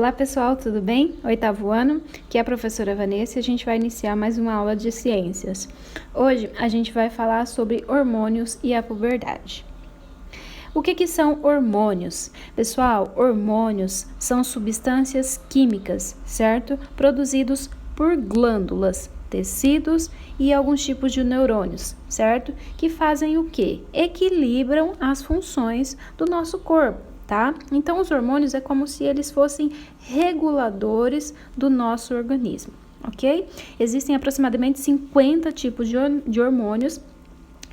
Olá pessoal, tudo bem? Oitavo ano, aqui é a professora Vanessa e a gente vai iniciar mais uma aula de ciências. Hoje a gente vai falar sobre hormônios e a puberdade. O que são hormônios? Pessoal, hormônios são substâncias químicas, certo? Produzidos por glândulas, tecidos e alguns tipos de neurônios, certo? Que fazem o quê? Equilibram as funções do nosso corpo. Tá? Então, os hormônios é como se eles fossem reguladores do nosso organismo, ok? Existem aproximadamente 50 tipos de hormônios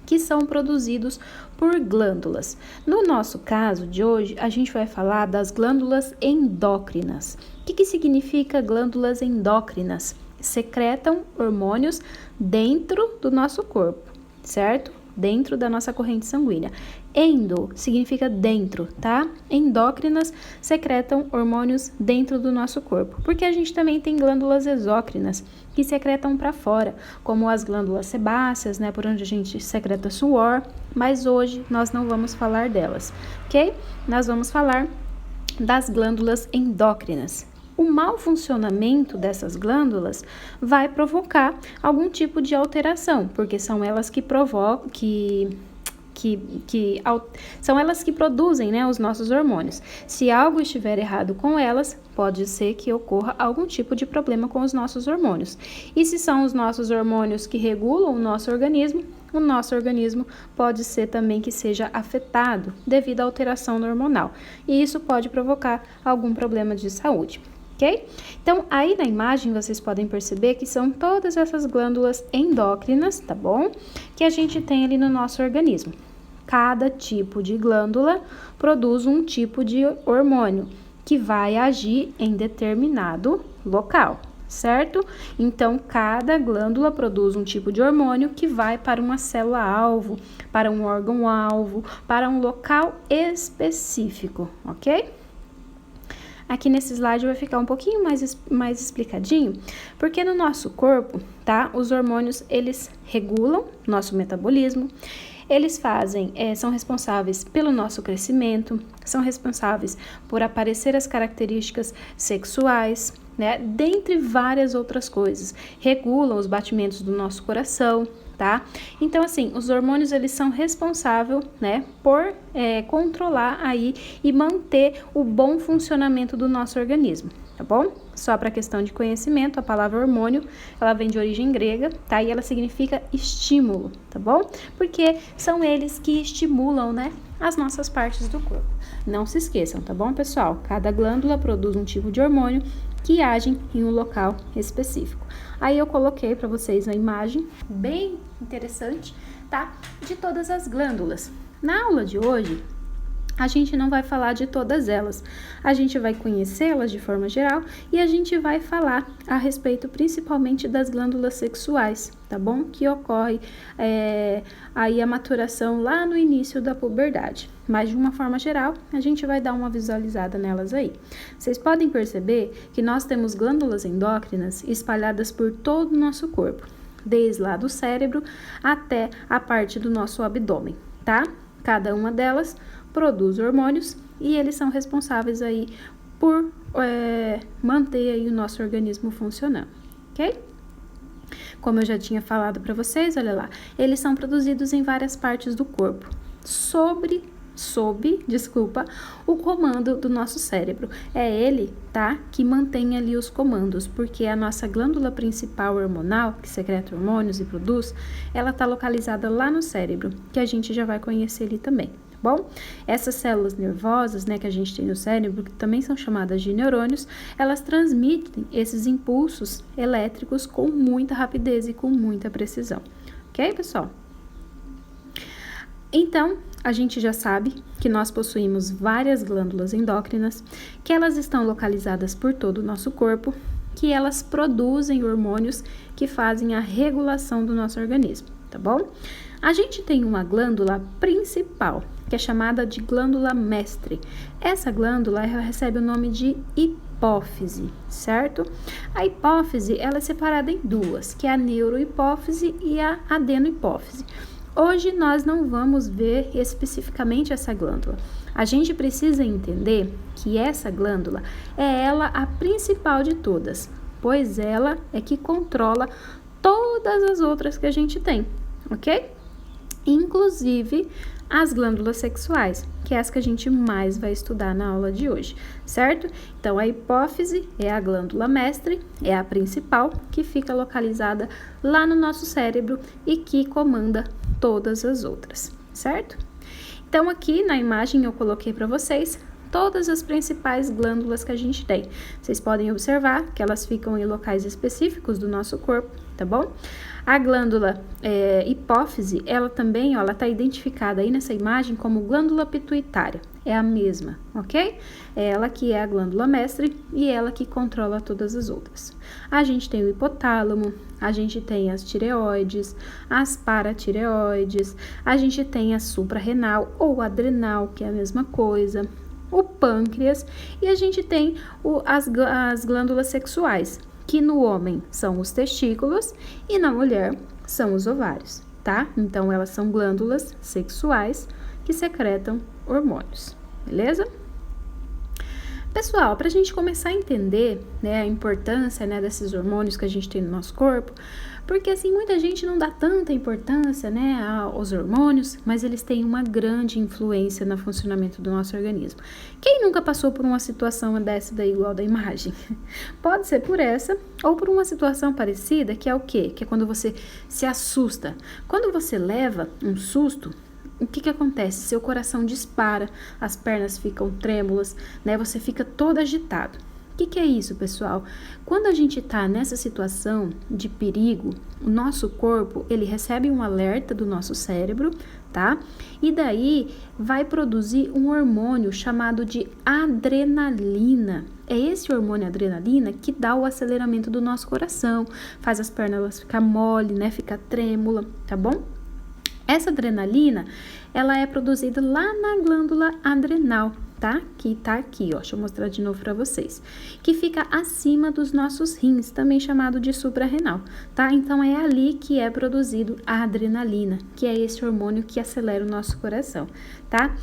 que são produzidos por glândulas. No nosso caso de hoje, a gente vai falar das glândulas endócrinas. O que significa glândulas endócrinas? Secretam hormônios dentro do nosso corpo, certo? Dentro da nossa corrente sanguínea. Endo significa dentro, tá? Endócrinas secretam hormônios dentro do nosso corpo, porque a gente também tem glândulas exócrinas que secretam para fora, como as glândulas sebáceas, né, por onde a gente secreta suor, mas hoje nós não vamos falar delas, ok? Nós vamos falar das glândulas endócrinas. O mau funcionamento dessas glândulas vai provocar algum tipo de alteração, porque são elas que provocam, são elas que produzem, né, os nossos hormônios. Se algo estiver errado com elas, pode ser que ocorra algum tipo de problema com os nossos hormônios. E se são os nossos hormônios que regulam o nosso organismo pode ser também que seja afetado devido à alteração hormonal. E isso pode provocar algum problema de saúde. Ok? Então, aí na imagem vocês podem perceber que são todas essas glândulas endócrinas, tá bom? Que a gente tem ali no nosso organismo. Cada tipo de glândula produz um tipo de hormônio que vai agir em determinado local, certo? Então, cada glândula produz um tipo de hormônio que vai para uma célula-alvo, para um órgão-alvo, para um local específico, ok? Aqui nesse slide vai ficar um pouquinho mais explicadinho, porque no nosso corpo, tá? Os hormônios, eles regulam nosso metabolismo, eles são responsáveis pelo nosso crescimento, são responsáveis por aparecer as características sexuais, né? Dentre várias outras coisas. Regulam os batimentos do nosso coração, tá? Então, assim, os hormônios, eles são responsáveis, né, por controlar aí e manter o bom funcionamento do nosso organismo, tá bom? Só para questão de conhecimento, a palavra hormônio, ela vem de origem grega, tá? E ela significa estímulo, tá bom? Porque são eles que estimulam, né, as nossas partes do corpo. Não se esqueçam, tá bom, pessoal? Cada glândula produz um tipo de hormônio que agem em um local específico. Aí eu coloquei para vocês a imagem bem interessante, tá? De todas as glândulas. Na aula de hoje, a gente não vai falar de todas elas. A gente vai conhecê-las de forma geral e a gente vai falar a respeito principalmente das glândulas sexuais, tá bom? Que ocorre aí a maturação lá no início da puberdade. Mas de uma forma geral, a gente vai dar uma visualizada nelas aí. Vocês podem perceber que nós temos glândulas endócrinas espalhadas por todo o nosso corpo, desde lá do cérebro até a parte do nosso abdômen, tá? Cada uma delas produz hormônios e eles são responsáveis aí por manter aí o nosso organismo funcionando, ok? Como eu já tinha falado para vocês, olha lá, eles são produzidos em várias partes do corpo, sob o comando do nosso cérebro. É ele, tá, que mantém ali os comandos, porque a nossa glândula principal hormonal, que secreta hormônios e produz, ela tá localizada lá no cérebro, que a gente já vai conhecer ali também. Bom, essas células nervosas, né, que a gente tem no cérebro, que também são chamadas de neurônios, elas transmitem esses impulsos elétricos com muita rapidez e com muita precisão. Ok, pessoal? Então, a gente já sabe que nós possuímos várias glândulas endócrinas, que elas estão localizadas por todo o nosso corpo, que elas produzem hormônios que fazem a regulação do nosso organismo, tá bom? A gente tem uma glândula principal, que é chamada de glândula mestre. Essa glândula, ela recebe o nome de hipófise, certo? A hipófise, ela é separada em duas, que é a neurohipófise e a adenohipófise. Hoje nós não vamos ver especificamente essa glândula. A gente precisa entender que essa glândula é ela a principal de todas, pois ela é que controla todas as outras que a gente tem, ok? Inclusive as glândulas sexuais, que é as que a gente mais vai estudar na aula de hoje, certo? Então, a hipófise é a glândula mestre, é a principal, que fica localizada lá no nosso cérebro e que comanda todas as outras, certo? Então, aqui na imagem eu coloquei para vocês todas as principais glândulas que a gente tem. Vocês podem observar que elas ficam em locais específicos do nosso corpo, tá bom? A glândula hipófise, ela também, ó, ela tá identificada aí nessa imagem como glândula pituitária. É a mesma, ok? É ela que é a glândula mestre e ela que controla todas as outras. A gente tem o hipotálamo, a gente tem as tireoides, as paratireoides, a gente tem a suprarrenal ou adrenal, que é a mesma coisa, o pâncreas, e a gente tem as glândulas sexuais, que no homem são os testículos e na mulher são os ovários, tá? Então, elas são glândulas sexuais que secretam hormônios, beleza? Pessoal, para a gente começar a entender, né, a importância, né, desses hormônios que a gente tem no nosso corpo, porque assim, muita gente não dá tanta importância, né, aos hormônios, mas eles têm uma grande influência no funcionamento do nosso organismo. Quem nunca passou por uma situação dessa daí, igual da imagem? Pode ser por essa, ou por uma situação parecida, que é o quê? Que é quando você se assusta. Quando você leva um susto, o que acontece? Seu coração dispara, as pernas ficam trêmulas, né? Você fica todo agitado. O que é isso, pessoal? Quando a gente tá nessa situação de perigo, o nosso corpo, ele recebe um alerta do nosso cérebro, tá? E daí vai produzir um hormônio chamado de adrenalina. É esse hormônio adrenalina que dá o aceleramento do nosso coração, faz as pernas ficar mole, né? Ficar trêmula, tá bom? Essa adrenalina, ela é produzida lá na glândula adrenal, tá? Que tá aqui, ó. Deixa eu mostrar de novo para vocês. Que fica acima dos nossos rins, também chamado de suprarrenal, tá? Então, é ali que é produzido a adrenalina, que é esse hormônio que acelera o nosso coração, tá?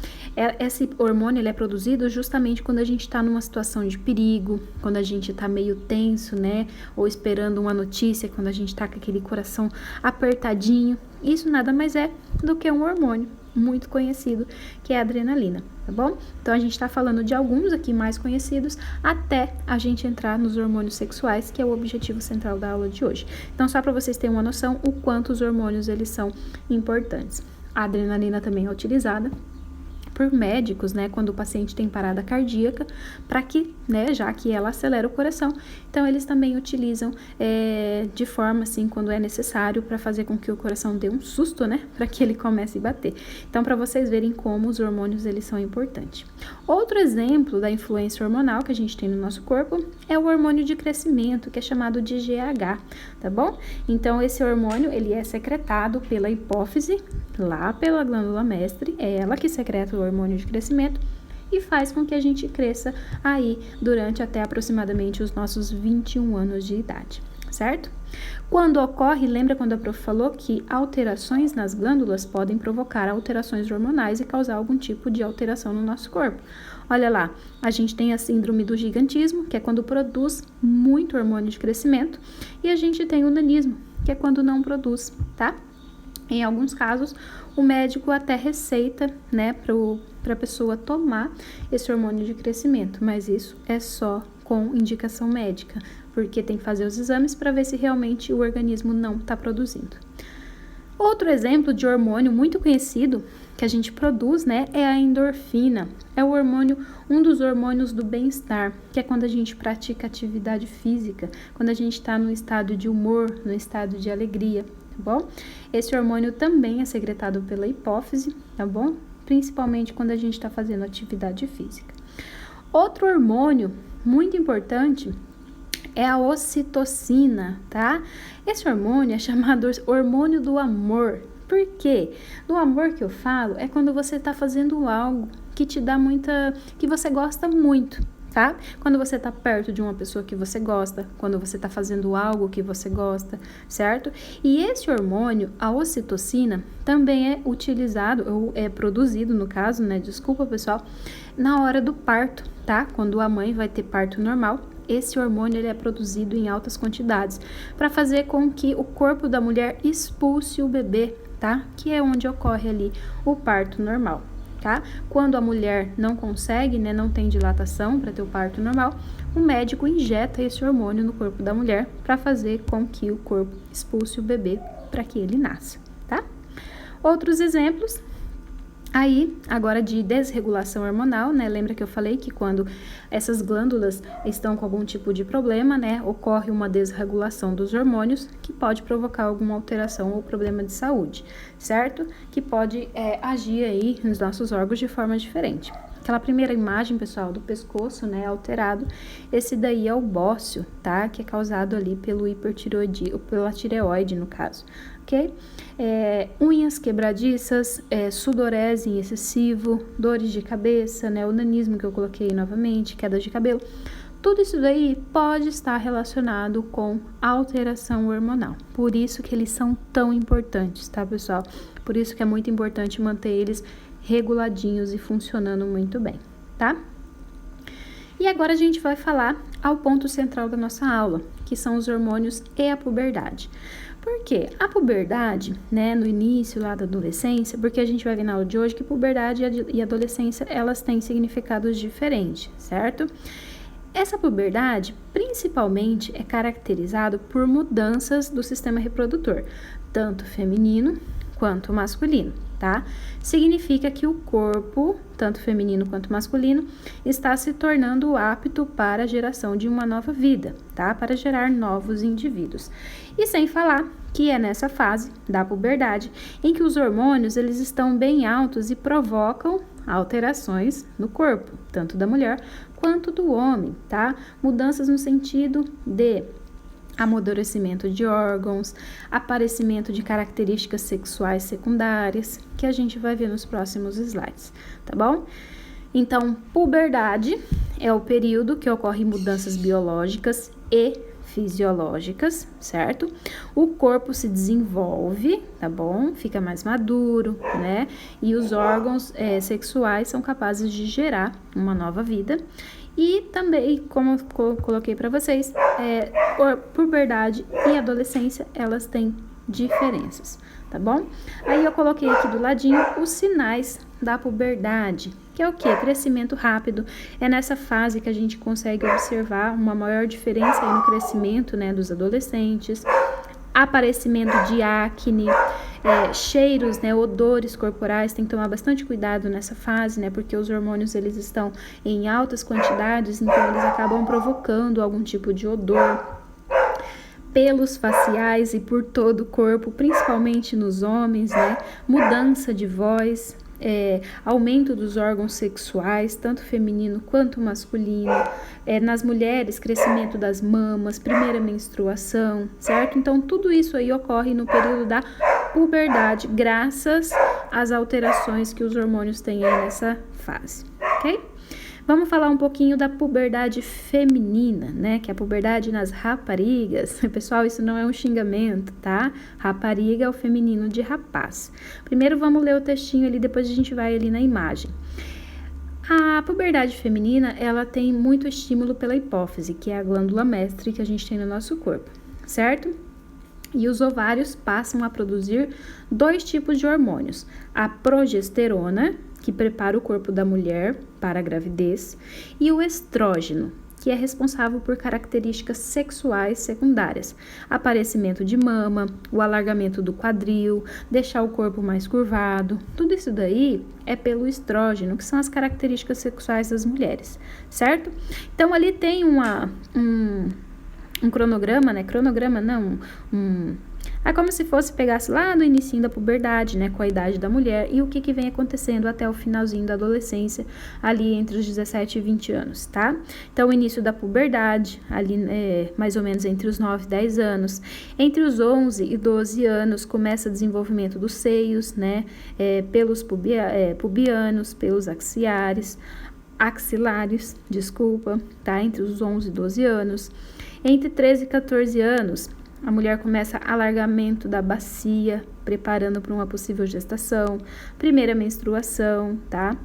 Esse hormônio, ele é produzido justamente quando a gente tá numa situação de perigo, quando a gente tá meio tenso, né? Ou esperando uma notícia, quando a gente tá com aquele coração apertadinho. Isso nada mais é do que um hormônio muito conhecido, que é a adrenalina, tá bom? Então, a gente tá falando de alguns aqui mais conhecidos, até a gente entrar nos hormônios sexuais, que é o objetivo central da aula de hoje. Então, só para vocês terem uma noção, o quanto os hormônios, eles são importantes. A adrenalina também é utilizada por médicos, né, quando o paciente tem parada cardíaca, para que, né, já que ela acelera o coração, então eles também utilizam de forma assim, quando é necessário, para fazer com que o coração dê um susto, né, para que ele comece a bater. Então, para vocês verem como os hormônios, eles são importantes. Outro exemplo da influência hormonal que a gente tem no nosso corpo é o hormônio de crescimento, que é chamado de GH, tá bom? Então, esse hormônio, ele é secretado pela hipófise, lá pela glândula mestre, é ela que secreta o hormônio de crescimento e faz com que a gente cresça aí durante até aproximadamente os nossos 21 anos de idade, certo? Quando ocorre, lembra quando a prof falou que alterações nas glândulas podem provocar alterações hormonais e causar algum tipo de alteração no nosso corpo? Olha lá, a gente tem a síndrome do gigantismo, que é quando produz muito hormônio de crescimento, e a gente tem o nanismo, que é quando não produz, tá? Em alguns casos, o médico até receita, né, para a pessoa tomar esse hormônio de crescimento, mas isso é só com indicação médica, porque tem que fazer os exames para ver se realmente o organismo não está produzindo. Outro exemplo de hormônio muito conhecido que a gente produz, né, é a endorfina. É o hormônio, um dos hormônios do bem-estar, que é quando a gente pratica atividade física, quando a gente está no estado de humor, no estado de alegria, tá bom? Esse hormônio também é secretado pela hipófise, tá bom? Principalmente quando a gente está fazendo atividade física. Outro hormônio muito importante é a ocitocina, tá? Esse hormônio é chamado hormônio do amor. Por quê? Do amor que eu falo é quando você está fazendo algo que te dá que você gosta muito, tá? Quando você tá perto de uma pessoa que você gosta, quando você tá fazendo algo que você gosta, certo? E esse hormônio, a ocitocina, também é utilizado, ou é produzido, no caso, né? Desculpa, pessoal, na hora do parto, tá? Quando a mãe vai ter parto normal, esse hormônio ele é produzido em altas quantidades para fazer com que o corpo da mulher expulse o bebê, tá? Que é onde ocorre ali o parto normal, tá? Quando a mulher não consegue, né, não tem dilatação para ter o parto normal, o médico injeta esse hormônio no corpo da mulher para fazer com que o corpo expulse o bebê para que ele nasça, tá? Outros exemplos aí, agora de desregulação hormonal, né? Lembra que eu falei que quando essas glândulas estão com algum tipo de problema, né? Ocorre uma desregulação dos hormônios que pode provocar alguma alteração ou problema de saúde, certo? Que pode agir aí nos nossos órgãos de forma diferente. Aquela primeira imagem, pessoal, do pescoço, né, alterado, esse daí é o bócio, tá? Que é causado ali pelo hipertireoide, ou pela tireoide, no caso, ok? Unhas quebradiças, sudorese excessivo, dores de cabeça, né, o nanismo que eu coloquei novamente, queda de cabelo. Tudo isso daí pode estar relacionado com alteração hormonal. Por isso que eles são tão importantes, tá, pessoal? Por isso que é muito importante manter eles reguladinhos e funcionando muito bem, tá? E agora a gente vai falar ao ponto central da nossa aula, que são os hormônios e a puberdade. Por quê? A puberdade, né, no início lá da adolescência, porque a gente vai ver na aula de hoje que puberdade e adolescência, elas têm significados diferentes, certo? Essa puberdade, principalmente, é caracterizada por mudanças do sistema reprodutor, tanto feminino quanto masculino, tá? Significa que o corpo, tanto feminino quanto masculino, está se tornando apto para a geração de uma nova vida, tá? Para gerar novos indivíduos. E sem falar que é nessa fase da puberdade em que os hormônios, eles estão bem altos e provocam alterações no corpo, tanto da mulher quanto do homem, tá? Mudanças no sentido de amadurecimento de órgãos, aparecimento de características sexuais secundárias, que a gente vai ver nos próximos slides, tá bom? Então, puberdade é o período que ocorrem mudanças biológicas e fisiológicas, certo? O corpo se desenvolve, tá bom? Fica mais maduro, né? E os órgãos sexuais são capazes de gerar uma nova vida. E também, como eu coloquei para vocês, puberdade e adolescência, elas têm diferenças, tá bom? Aí eu coloquei aqui do ladinho os sinais da puberdade, que é o quê? Crescimento rápido. É nessa fase que a gente consegue observar uma maior diferença aí no crescimento, né, dos adolescentes. Aparecimento de acne, cheiros, né, odores corporais, tem que tomar bastante cuidado nessa fase, né, porque os hormônios, eles estão em altas quantidades, então eles acabam provocando algum tipo de odor. Pelos faciais e por todo o corpo, principalmente nos homens, né, mudança de voz, aumento dos órgãos sexuais, tanto feminino quanto masculino, nas mulheres, crescimento das mamas, primeira menstruação, certo? Então, tudo isso aí ocorre no período da puberdade, graças às alterações que os hormônios têm aí nessa fase, ok? Vamos falar um pouquinho da puberdade feminina, né? Que é a puberdade nas raparigas. Pessoal, isso não é um xingamento, tá? Rapariga é o feminino de rapaz. Primeiro vamos ler o textinho ali, depois a gente vai ali na imagem. A puberdade feminina, ela tem muito estímulo pela hipófise, que é a glândula mestre que a gente tem no nosso corpo, certo? E os ovários passam a produzir 2 tipos de hormônios. A progesterona, que prepara o corpo da mulher para a gravidez, e o estrógeno, que é responsável por características sexuais secundárias, aparecimento de mama, o alargamento do quadril, deixar o corpo mais curvado. Tudo isso daí é pelo estrógeno, que são as características sexuais das mulheres, certo? Então, ali tem um cronograma, né? Cronograma não, é como se fosse pegasse lá no início da puberdade, né, com a idade da mulher, e o que vem acontecendo até o finalzinho da adolescência, ali entre os 17 e 20 anos, tá? Então, o início da puberdade, ali mais ou menos entre os 9 e 10 anos. Entre os 11 e 12 anos, começa o desenvolvimento dos seios, né, pelos pubianos, pelos axiares. axilares, desculpa, tá? Entre os 11 e 12 anos. Entre 13 e 14 anos, a mulher começa alargamento da bacia, preparando para uma possível gestação, primeira menstruação, tá?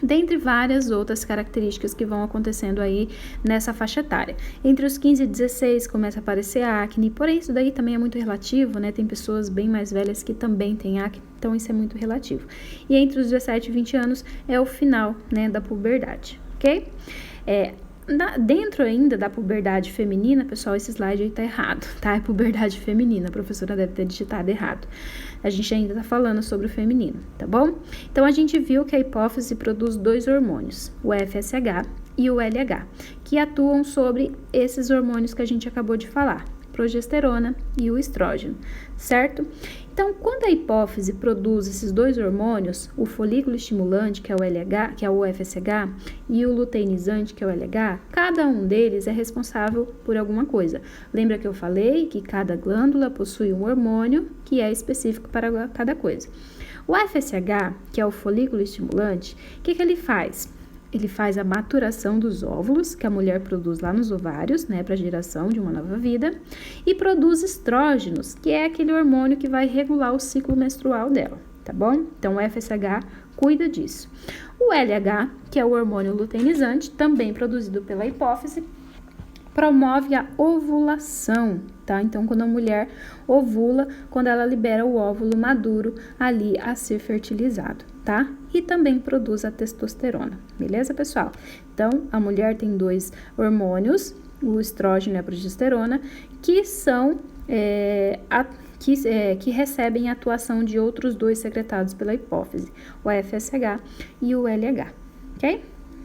Dentre várias outras características que vão acontecendo aí nessa faixa etária. Entre os 15 e 16 começa a aparecer acne, porém isso daí também é muito relativo, né? Tem pessoas bem mais velhas que também têm acne, então isso é muito relativo. E entre os 17 e 20 anos é o final, né, da puberdade, ok? Dentro ainda da puberdade feminina, pessoal, esse slide aí tá errado, tá? É puberdade feminina, a professora deve ter digitado errado. A gente ainda tá falando sobre o feminino, tá bom? Então, a gente viu que a hipófise produz 2 hormônios, o FSH e o LH, que atuam sobre esses hormônios que a gente acabou de falar, progesterona e o estrógeno, certo? Então, quando a hipófise produz esses 2 hormônios, o folículo estimulante, que é o LH, que é o FSH, e o luteinizante, que é o LH, cada um deles é responsável por alguma coisa. Lembra que eu falei que cada glândula possui um hormônio que é específico para cada coisa. O FSH, que é o folículo estimulante, o que ele faz? Ele faz a maturação dos óvulos que a mulher produz lá nos ovários, né, para a geração de uma nova vida, e produz estrógenos, que é aquele hormônio que vai regular o ciclo menstrual dela, tá bom? Então, o FSH cuida disso. O LH, que é o hormônio luteinizante, também produzido pela hipófise, promove a ovulação, tá? Então, quando a mulher ovula, quando ela libera o óvulo maduro ali a ser fertilizado, tá? E também produz a testosterona, beleza, pessoal? Então, a mulher tem 2 hormônios, o estrógeno e a progesterona, que são que recebem a atuação de outros 2 secretados pela hipófise, o FSH e o LH, ok?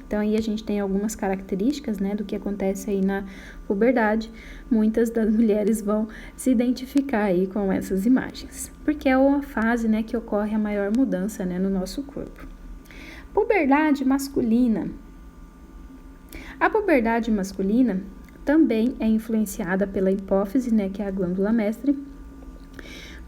Então, aí a gente tem algumas características, né, do que acontece aí na puberdade. Muitas das mulheres vão se identificar aí com essas imagens, porque é uma fase, né, que ocorre a maior mudança, né, no nosso corpo. Puberdade masculina. A puberdade masculina também é influenciada pela hipófise, né, que é a glândula mestre,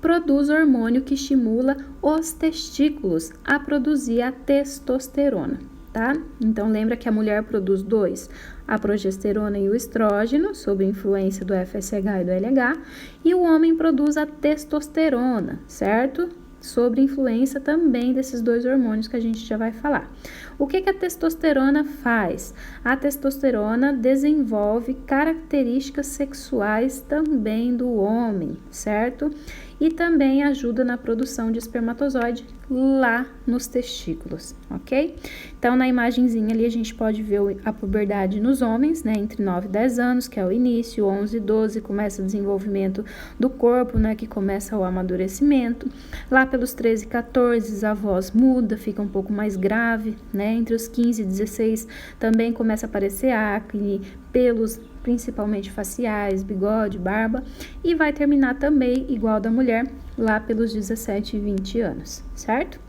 produz hormônio que estimula os testículos a produzir a testosterona. Tá? Então, lembra que a mulher produz 2, a progesterona e o estrógeno, sob influência do FSH e do LH, e o homem produz a testosterona, certo? Sob influência também desses 2 hormônios que a gente já vai falar. O que a testosterona faz? A testosterona desenvolve características sexuais também do homem, certo? E também ajuda na produção de espermatozoide lá nos testículos, ok? Então, na imagenzinha ali, a gente pode ver a puberdade nos homens, né? Entre 9 e 10 anos, que é o início, 11 e 12 começa o desenvolvimento do corpo, né? Que começa o amadurecimento. Lá pelos 13 e 14, a voz muda, fica um pouco mais grave, né? Entre os 15 e 16 também começa a aparecer acne, pelos principalmente faciais, bigode, barba, e vai terminar também igual da mulher, lá pelos 17 e 20 anos, certo?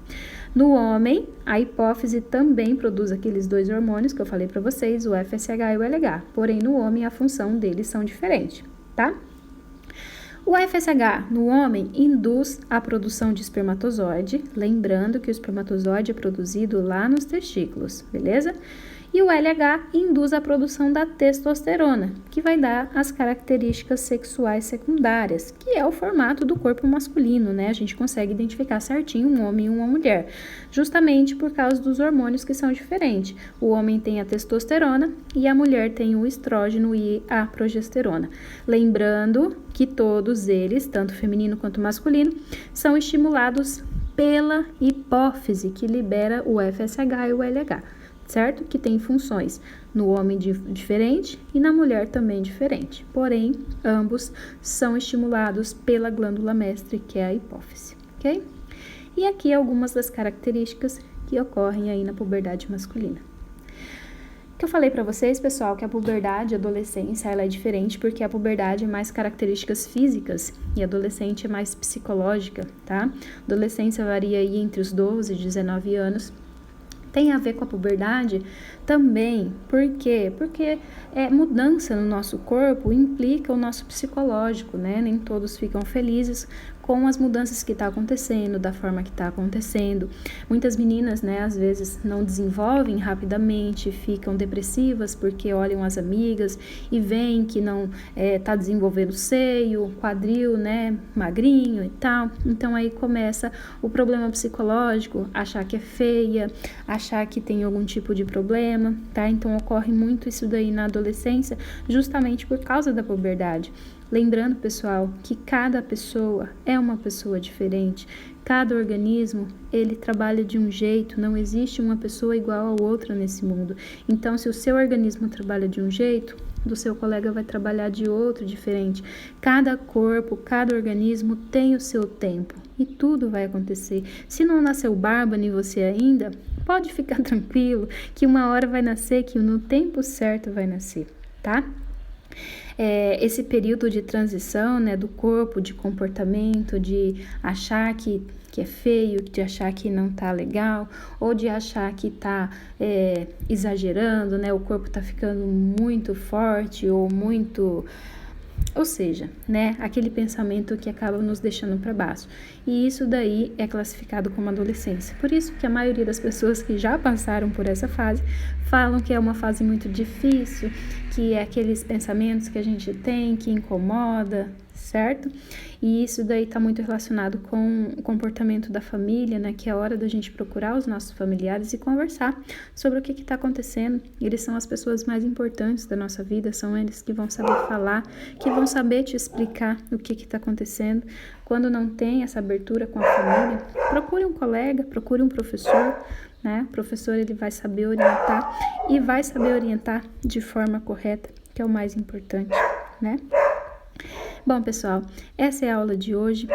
No homem, a hipófise também produz aqueles 2 hormônios que eu falei para vocês, o FSH e o LH, porém no homem a função deles são diferentes, tá? O FSH no homem induz a produção de espermatozoide, lembrando que o espermatozoide é produzido lá nos testículos, beleza? E o LH induz a produção da testosterona, que vai dar as características sexuais secundárias, que é o formato do corpo masculino, né? A gente consegue identificar certinho um homem e uma mulher, justamente por causa dos hormônios que são diferentes. O homem tem a testosterona e a mulher tem o estrógeno e a progesterona. Lembrando que todos eles, tanto feminino quanto masculino, são estimulados pela hipófise, que libera o FSH e o LH. Certo? Que tem funções no homem diferente e na mulher também diferente. Porém, ambos são estimulados pela glândula mestre, que é a hipófise, ok? E aqui algumas das características que ocorrem aí na puberdade masculina. Que eu falei para vocês, pessoal, que a puberdade e a adolescência ela é diferente porque a puberdade é mais características físicas e a adolescente é mais psicológica, tá? A adolescência varia aí entre os 12 e 19 anos. Tem a ver com a puberdade também, por quê? Porque mudança no nosso corpo implica o nosso psicológico, né? Nem todos ficam felizes com as mudanças que está acontecendo, da forma que está acontecendo. Muitas meninas, né, às vezes não desenvolvem rapidamente, ficam depressivas porque olham as amigas e veem que não está desenvolvendo seio, quadril, né, magrinho e tal. Então aí começa o problema psicológico, achar que é feia, achar que tem algum tipo de problema, tá? Então ocorre muito isso daí na adolescência, justamente por causa da puberdade. Lembrando, pessoal, que cada pessoa é uma pessoa diferente, cada organismo, ele trabalha de um jeito, não existe uma pessoa igual a outra nesse mundo. Então, se o seu organismo trabalha de um jeito, do seu colega vai trabalhar de outro, diferente. Cada corpo, cada organismo tem o seu tempo e tudo vai acontecer. Se não nasceu barba em você ainda, pode ficar tranquilo que uma hora vai nascer, que no tempo certo vai nascer, tá? Esse período de transição, né, do corpo, de comportamento, de achar que é feio, de achar que não tá legal, ou de achar que tá exagerando, né, o corpo tá ficando muito forte ou seja, né, aquele pensamento que acaba nos deixando para baixo. E isso daí é classificado como adolescência. Por isso que a maioria das pessoas que já passaram por essa fase falam que é uma fase muito difícil, que é aqueles pensamentos que a gente tem, que incomoda, certo? E isso daí está muito relacionado com o comportamento da família, né? Que é a hora da gente procurar os nossos familiares e conversar sobre o que está acontecendo. Eles são as pessoas mais importantes da nossa vida, são eles que vão saber falar, que vão saber te explicar o que está acontecendo. Quando não tem essa abertura com a família, procure um colega, procure um professor, né? O professor, ele vai saber orientar e vai saber orientar de forma correta, que é o mais importante, né? Bom, pessoal, essa é a aula de hoje.